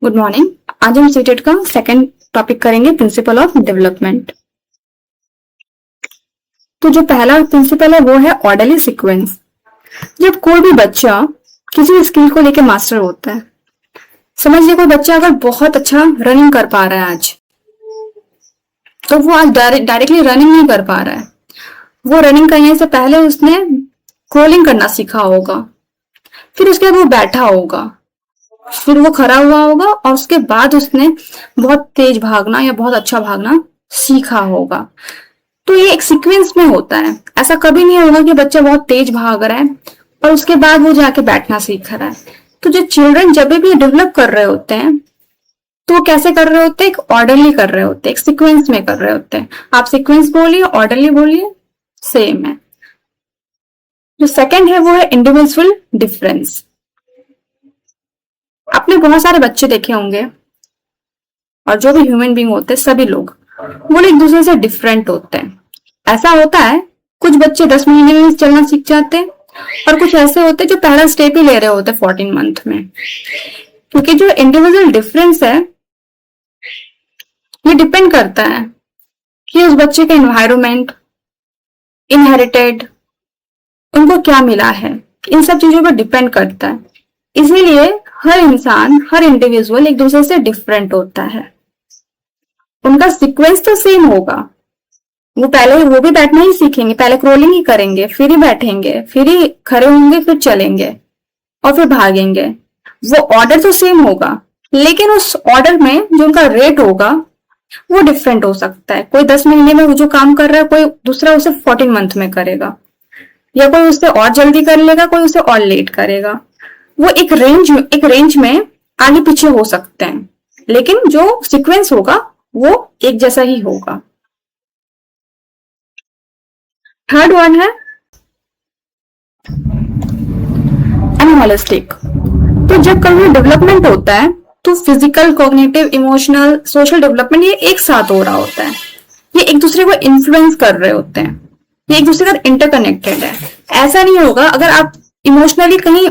Good morning. आज हम CTET का सेकंड टॉपिक करेंगे, प्रिंसिपल ऑफ डेवलपमेंट। तो जो पहला प्रिंसिपल है वो है ऑर्डरली सीक्वेंस। जब कोई भी बच्चा किसी स्किल को लेकर मास्टर होता है, समझिए कोई बच्चा अगर बहुत अच्छा रनिंग कर पा रहा है आज, तो वो आज डायरेक्टली रनिंग नहीं कर पा रहा है। वो रनिंग करने से पहले उसने क्रोलिंग करना सीखा होगा, फिर उसके बाद वो बैठा होगा, फिर वो खड़ा हुआ होगा और उसके बाद उसने बहुत तेज भागना या बहुत अच्छा भागना सीखा होगा। तो ये एक सीक्वेंस में होता है। ऐसा कभी नहीं होगा कि बच्चा बहुत तेज भाग रहा है और उसके बाद वो जाके बैठना सीख रहा है। तो जो चिल्ड्रन जब भी डेवलप कर रहे होते हैं तो वो कैसे कर रहे होते हैं? एक ऑर्डरली कर रहे होते हैं, एक सीक्वेंस में कर रहे होते हैं। आप सीक्वेंस बोलिए, ऑर्डरली बोलिए, सेम है। जो सेकंड है वो है इंडिविजुअल डिफरेंस। आपने बहुत सारे बच्चे देखे होंगे और जो भी ह्यूमन बीइंग होते हैं, सभी लोग वो एक दूसरे से डिफरेंट होते हैं। ऐसा होता है कुछ बच्चे 10 महीने में चलना सीख जाते हैं और कुछ ऐसे होते हैं जो पहला स्टेप ही ले रहे होते हैं 14 मंथ में। क्योंकि जो इंडिविजुअल डिफरेंस है ये डिपेंड करता है कि उस बच्चे का एनवायरमेंट, इनहेरिटेड, उनको क्या मिला है, इन सब चीजों पर डिपेंड करता है। इसीलिए हर इंसान, हर इंडिविजुअल एक दूसरे से डिफरेंट होता है। उनका सीक्वेंस तो सेम होगा। वो भी बैठना ही सीखेंगे, पहले क्रोलिंग ही करेंगे, फिर ही बैठेंगे, फिर ही खड़े होंगे, फिर चलेंगे और फिर भागेंगे। वो ऑर्डर तो सेम होगा, लेकिन उस ऑर्डर में जो उनका रेट होगा वो डिफरेंट हो सकता है। कोई 10 महीने में वो जो काम कर रहा है, कोई दूसरा उसे 14 मंथ में करेगा, या कोई उससे और जल्दी कर लेगा, कोई उसे और लेट करेगा। वो एक रेंज में आगे पीछे हो सकते हैं, लेकिन जो सीक्वेंस होगा वो एक जैसा ही होगा। थर्ड वन है एनिमलिस्टिक। तो जब कभी डेवलपमेंट होता है तो physical, cognitive, emotional, social development ये एक साथ हो रहा होता है। ये एक दूसरे को इन्फ्लुएंस कर रहे होते हैं, ये एक दूसरे का इंटरकनेक्टेड है। ऐसा नहीं होगा अगर आप इमोशनली कहीं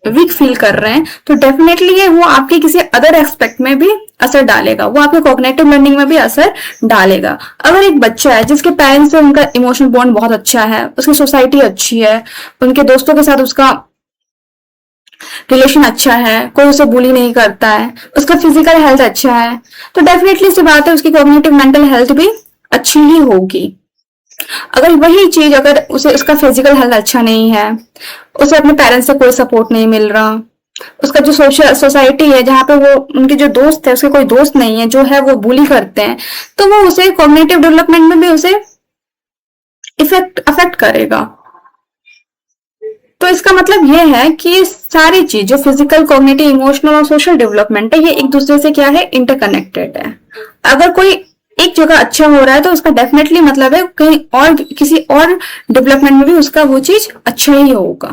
वीक फील कर रहे हैं तो डेफिनेटली ये वो आपके किसी अदर एस्पेक्ट में भी असर डालेगा, वो आपके कॉग्निटिव लर्निंग में भी असर डालेगा। अगर एक बच्चा है जिसके पेरेंट्स से उनका इमोशनल बॉन्ड बहुत अच्छा है, उसकी सोसाइटी अच्छी है, उनके दोस्तों के साथ उसका रिलेशन अच्छा है, कोई उसे बुली नहीं करता है, उसका फिजिकल हेल्थ अच्छा है, तो डेफिनेटली सी बात है उसकी कॉग्निटिव मेंटल हेल्थ भी अच्छी ही होगी। अगर वही चीज अगर उसे उसका फिजिकल हेल्थ अच्छा नहीं है, उसे अपने पेरेंट्स से कोई सपोर्ट नहीं मिल रहा, उसका जो सोसाइटी है जहाँ पे वो उनके जो दोस्त है उसके कोई दोस्त नहीं है, जो है वो बुली करते हैं, तो वो उसे कॉग्निटिव डेवलपमेंट में भी उसे अफेक्ट करेगा। तो इसका मतलब ये है कि सारी चीज जो फिजिकल, कॉग्निटिव, इमोशनल और सोशल डेवलपमेंट है ये एक दूसरे से क्या है, इंटरकनेक्टेड है। अगर कोई एक जगह अच्छा हो रहा है तो उसका डेफिनेटली मतलब है कहीं और किसी और डेवलपमेंट में भी उसका वो चीज अच्छा ही होगा।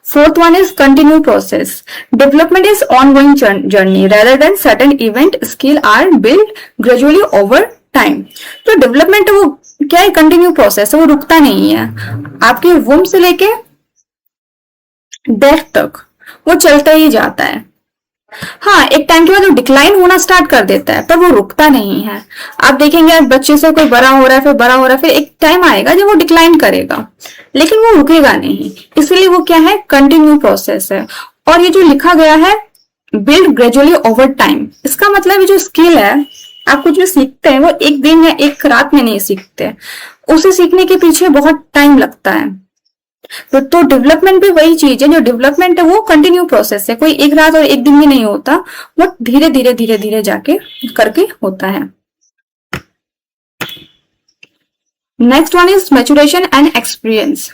Fourth one is continue process. Development is ongoing journey rather than sudden event, skill are build gradually over time. तो डेवलपमेंट वो क्या है, कंटिन्यू प्रोसेस है, वो रुकता नहीं है। आपके वुम से लेके डेथ तक वो चलता ही जाता है। हाँ, एक टाइम के बाद वो डिक्लाइन होना स्टार्ट कर देता है, पर वो रुकता नहीं है। आप देखेंगे आज बच्चे से कोई बड़ा हो रहा है, फिर बड़ा हो रहा है, फिर एक टाइम आएगा जब वो डिक्लाइन करेगा, लेकिन वो रुकेगा नहीं। इसलिए वो क्या है, कंटिन्यू प्रोसेस है। और ये जो लिखा गया है बिल्ड ग्रेजुअली ओवर टाइम, इसका मतलब ये जो स्किल है, आप कुछ भी सीखते हैं वो एक दिन या एक रात में नहीं सीखते, उसे सीखने के पीछे बहुत टाइम लगता है। तो डेवलपमेंट भी वही चीज है, जो डेवलपमेंट है वो कंटिन्यू प्रोसेस है, कोई एक रात और एक दिन में नहीं होता, वो धीरे धीरे धीरे धीरे जाके करके होता है। Next one is maturation and experience.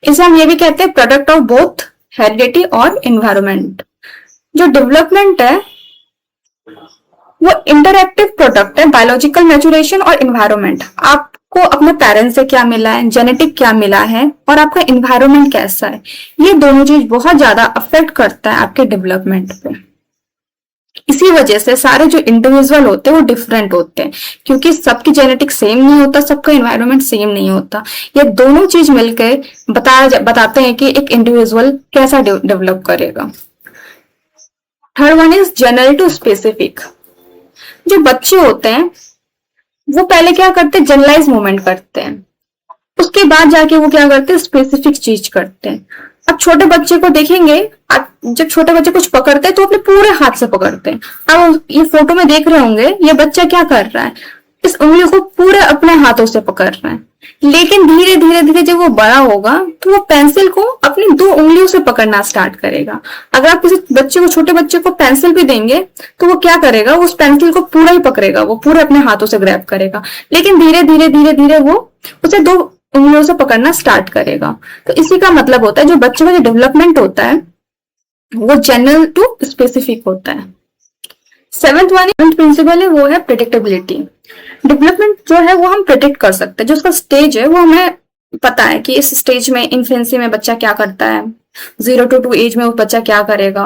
इसे हम ये भी कहते हैं प्रोडक्ट ऑफ बोथ हेरिडिटी और एनवायरमेंट। जो डेवलपमेंट है वो इंटरएक्टिव प्रोडक्ट है, बायोलॉजिकल मैच्योरेशन और एनवायरमेंट। आपको अपने पेरेंट्स से क्या मिला है, जेनेटिक क्या मिला है और आपका एनवायरमेंट कैसा है, ये दोनों चीज बहुत ज्यादा अफेक्ट करता है आपके डेवलपमेंट पे। इसी वजह से सारे जो इंडिविजुअल होते हैं वो डिफरेंट होते हैं, क्योंकि सबकी जेनेटिक सेम नहीं होता, सबका एनवायरमेंट सेम नहीं होता। ये दोनों चीज मिलकर बताते हैं कि एक इंडिविजुअल कैसा डेवलप करेगा। Third one is general to specific. जो बच्चे होते हैं वो पहले क्या करते हैं, जनरलाइज मूवमेंट करते हैं, उसके बाद जाके वो क्या करते हैं, स्पेसिफिक चीज करते हैं। अब छोटे बच्चे को देखेंगे, आप जब छोटे बच्चे कुछ पकड़ते हैं तो अपने पूरे हाथ से पकड़ते हैं। अब ये फोटो में देख रहे होंगे ये बच्चा क्या कर रहा है, इस उंगली को पूरे अपने हाथों से पकड़ रहा है। लेकिन धीरे धीरे धीरे जब वो बड़ा होगा तो वो पेंसिल को अपनी 2 उंगलियों से पकड़ना स्टार्ट करेगा। अगर आप किसी बच्चे को, छोटे बच्चे को पेंसिल भी देंगे तो वो क्या करेगा, उस पेंसिल को पूरा ही पकड़ेगा, वो पूरे अपने हाथों से ग्रैब करेगा। लेकिन धीरे धीरे धीरे धीरे वो उसे 2 उंगलियों से पकड़ना स्टार्ट करेगा। तो इसी का मतलब होता है जो बच्चे का जो डेवलपमेंट होता है वो जनरल टू स्पेसिफिक होता है। सेवेंथ वन प्रिंसिपल है वो है प्रिडिक्टेबिलिटी। डेवलपमेंट जो है वो हम प्रिडिक्ट कर सकते हैं, जो उसका स्टेज है वो हमें पता है कि इस स्टेज में, इन्फेंसी में बच्चा क्या करता है, 0 to 2 एज में वो बच्चा क्या करेगा,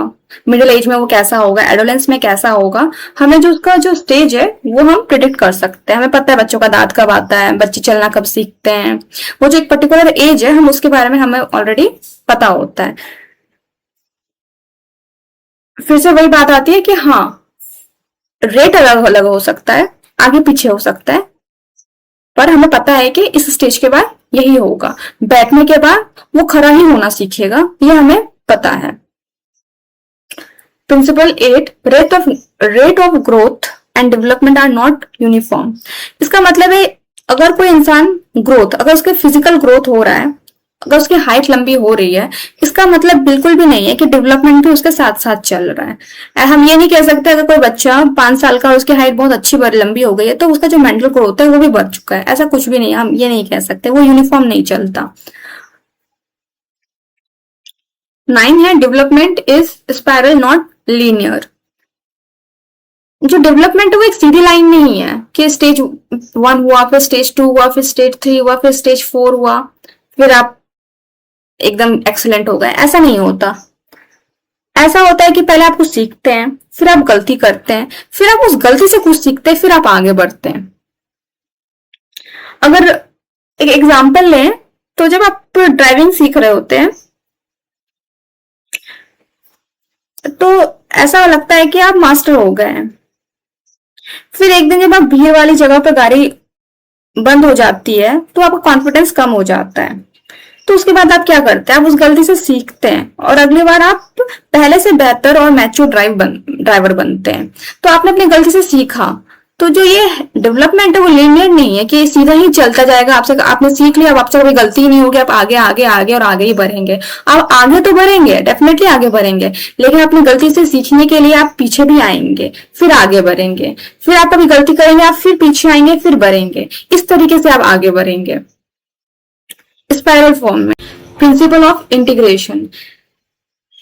मिडिल एज में वो कैसा होगा, एडोलेंस में कैसा होगा। हमें जो उसका जो स्टेज है वो हम प्रिडिक्ट कर सकते हैं। हमें पता है बच्चों का दांत कब आता है, बच्चे चलना कब सीखते हैं, वो जो एक पर्टिकुलर एज है हम उसके बारे में हमें ऑलरेडी पता होता है। फिर से वही बात आती है कि हाँ, रेट अलग अलग हो सकता है, आगे पीछे हो सकता है, पर हमें पता है कि इस स्टेज के बाद यही होगा, बैठने के बाद वो खड़ा ही होना सीखेगा, ये हमें पता है। Principle 8, rate of growth and development are not uniform. इसका मतलब है अगर कोई इंसान ग्रोथ, अगर उसके फिजिकल ग्रोथ हो रहा है, अगर उसकी हाइट लंबी हो रही है, इसका मतलब बिल्कुल भी नहीं है कि डेवलपमेंट भी उसके साथ साथ चल रहा है। हम ये नहीं कह सकते अगर कोई बच्चा 5 साल का और उसकी हाइट बहुत अच्छी लंबी हो गई है तो उसका जो मेंटल ग्रोथ है वो भी बढ़ चुका है, ऐसा कुछ भी नहीं, हम ये नहीं कह सकते, वो यूनिफॉर्म नहीं चलता। 9 है development is spiral not linear. जो डेवलपमेंट है वो एक सीधी लाइन नहीं है कि स्टेज 1 हुआ, फिर स्टेज 2 हुआ, फिर स्टेज 3 हुआ, फिर स्टेज 4 हुआ, फिर आप एकदम एक्सीलेंट हो गए, ऐसा नहीं होता। ऐसा होता है कि पहले आप कुछ सीखते हैं, फिर आप गलती करते हैं, फिर आप उस गलती से कुछ सीखते हैं, फिर आप आगे बढ़ते हैं। अगर एक एग्जांपल लें तो जब आप ड्राइविंग सीख रहे होते हैं तो ऐसा लगता है कि आप मास्टर हो गए हैं। फिर एक दिन जब आप भीड़ वाली जगह पर गाड़ी बंद हो जाती है तो आपका कॉन्फिडेंस कम हो जाता है। तो उसके बाद आप क्या करते हैं, आप उस गलती से सीखते हैं और अगली बार आप पहले से बेहतर और मैच्योर ड्राइवर बनते हैं। तो आपने अपनी गलती से सीखा। तो जो ये डेवलपमेंट है वो लीनियर नहीं है कि सीधा ही चलता जाएगा, आपसे आपने सीख लिया, अब आपसे कोई गलती ही नहीं होगी, आप आगे आगे आगे और आगे ही बढ़ेंगे। आप आगे तो बढ़ेंगे, डेफिनेटली आगे बढ़ेंगे, लेकिन अपनी गलती से सीखने के लिए आप पीछे भी आएंगे, फिर आगे बढ़ेंगे, फिर आप कभी गलती करेंगे, आप फिर पीछे आएंगे, फिर बढ़ेंगे। इस तरीके से आप आगे बढ़ेंगे स्पाइरल फॉर्म में। Principle of integration.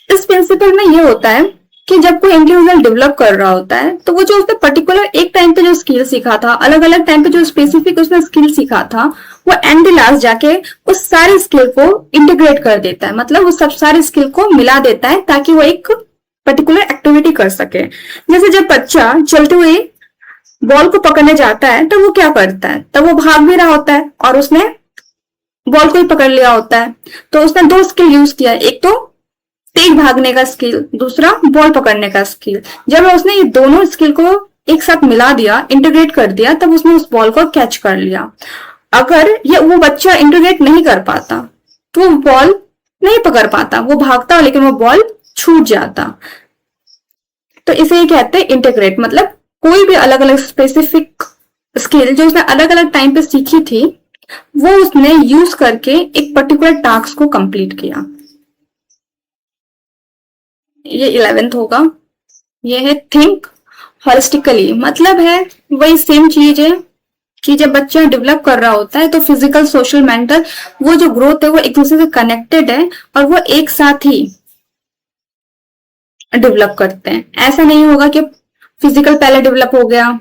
इस प्रिंसिपल में ये होता है कि जब कोई इंडिविजुअल डेवलप कर रहा होता है तो वो जो उसने पर्टिकुलर एक टाइम पे जो स्किल सीखा था, अलग अलग टाइम पे जो स्पेसिफिक उसने स्किल सीखा था, वो एंड लास्ट जाके उस सारे स्किल को इंटीग्रेट कर देता है, मतलब वो सब सारे स्किल को मिला देता है ताकि वो एक पर्टिकुलर एक्टिविटी कर सके। जैसे जब बच्चा चलते हुए बॉल को पकड़ने जाता है तो वो क्या करता है, तब वो भाग भी रहा होता है और उसने बॉल को ही पकड़ लिया होता है। तो उसने 2 स्किल यूज किया, एक तो तेज भागने का स्किल, दूसरा बॉल पकड़ने का स्किल। जब उसने ये दोनों स्किल को एक साथ मिला दिया, इंटीग्रेट कर दिया, तब उसने उस बॉल को कैच कर लिया। अगर ये वो बच्चा इंटीग्रेट नहीं कर पाता तो वो बॉल नहीं पकड़ पाता, वो भागता लेकिन वो बॉल छूट जाता। तो इसे कहते हैं इंटीग्रेट, मतलब कोई भी अलग अलग स्पेसिफिक स्किल जो उसने अलग अलग टाइम पे सीखी थी वो उसने यूज करके एक पर्टिकुलर टास्क को कंप्लीट किया। ये 11th होगा। ये है थिंक हॉलिस्टिकली, मतलब है वही सेम चीज है कि जब बच्चा डेवलप कर रहा होता है तो फिजिकल, सोशल, मेंटल वो जो ग्रोथ है वो एक दूसरे से कनेक्टेड है और वो एक साथ ही डेवलप करते हैं। ऐसा नहीं होगा कि फिजिकल पहले डेवलप हो गया,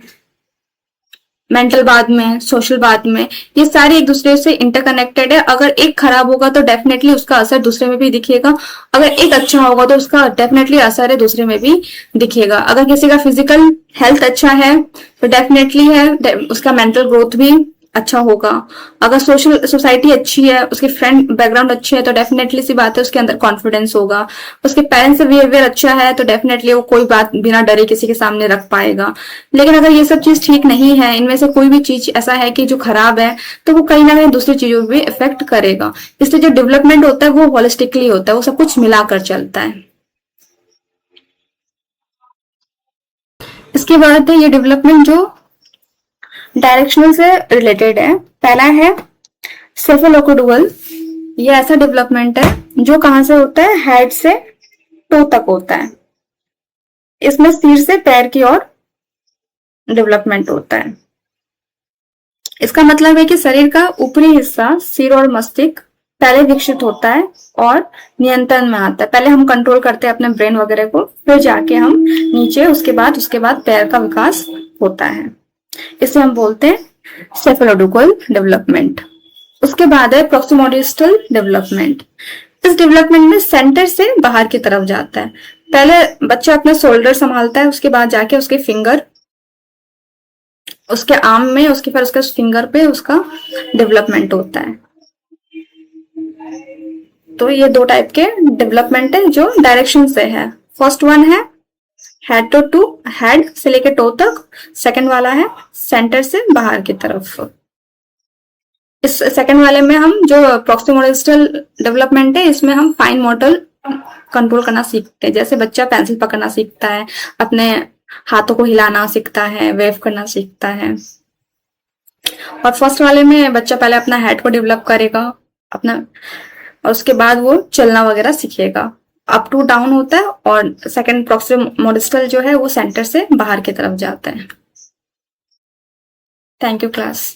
मेंटल बाद में, सोशल बाद में, ये सारे एक दूसरे से इंटरकनेक्टेड है। अगर एक खराब होगा तो डेफिनेटली उसका असर दूसरे में भी दिखेगा, अगर एक अच्छा होगा तो उसका डेफिनेटली असर है दूसरे में भी दिखेगा। अगर किसी का फिजिकल हेल्थ अच्छा है तो डेफिनेटली है उसका मेंटल ग्रोथ भी अच्छा होगा। अगर सोशल सोसाइटी अच्छी है, उसके फ्रेंड बैकग्राउंड अच्छे है, तो डेफिनेटली सी बात है उसके अंदर कॉन्फिडेंस होगा। उसके पेरेंट्स से बिहेवियर अच्छा है तो डेफिनेटली वो कोई बात बिना डरे किसी के सामने रख पाएगा। लेकिन अगर ये सब चीज ठीक नहीं है, इनमें से कोई भी चीज ऐसा है कि जो खराब है, तो वो कहीं ना कहीं दूसरी चीजों पे भी इफेक्ट करेगा। इसलिए जो डेवलपमेंट होता है वो होलिस्टिकली होता है, वो सब कुछ मिलाकर चलता है। इसके बाद है ये डेवलपमेंट जो डायरेक्शनल से रिलेटेड है। पहला है सेफेलोकोडुअल। ये ऐसा डेवलपमेंट है जो कहाँ से होता है, हेड से टो तक होता है। इसमें सिर से पैर की ओर डेवलपमेंट होता है। इसका मतलब है कि शरीर का ऊपरी हिस्सा सिर और मस्तिष्क पहले विकसित होता है और नियंत्रण में आता है। पहले हम कंट्रोल करते हैं अपने ब्रेन वगैरह को, फिर जाके हम नीचे उसके बाद पैर का विकास होता है। इसे हम बोलते हैं सेफेलोडुकल डेवलपमेंट। उसके बाद है प्रोक्सिमोडिस्टल डेवलपमेंट। इस डेवलपमेंट में सेंटर से बाहर की तरफ जाता है। पहले बच्चा अपना शोल्डर संभालता है, उसके बाद जाके उसके फिंगर, उसके आर्म में, उसके फिर उसके फिंगर पे उसका डेवलपमेंट होता है। तो ये दो टाइप के डेवलपमेंट है जो डायरेक्शन से है। फर्स्ट वन है हेड टू हेड से लेके टो तक। सेकंड वाला है सेंटर से बाहर की तरफ। इस सेकंड वाले में हम जो प्रोक्सिमोडिस्टल डेवलपमेंट है, इसमें हम फाइन मोटर कंट्रोल करना सीखते हैं। जैसे बच्चा पेंसिल पकड़ना सीखता है, अपने हाथों को हिलाना सीखता है, वेव करना सीखता है। और फर्स्ट वाले में बच्चा पहले अपना हेड को डेवलप करेगा अपना, और उसके बाद वो चलना वगैरह सीखेगा। अप टू डाउन होता है। और सेकंड प्रोक्सिमोडिस्टल जो है वो सेंटर से बाहर की तरफ जाता है। Thank you class.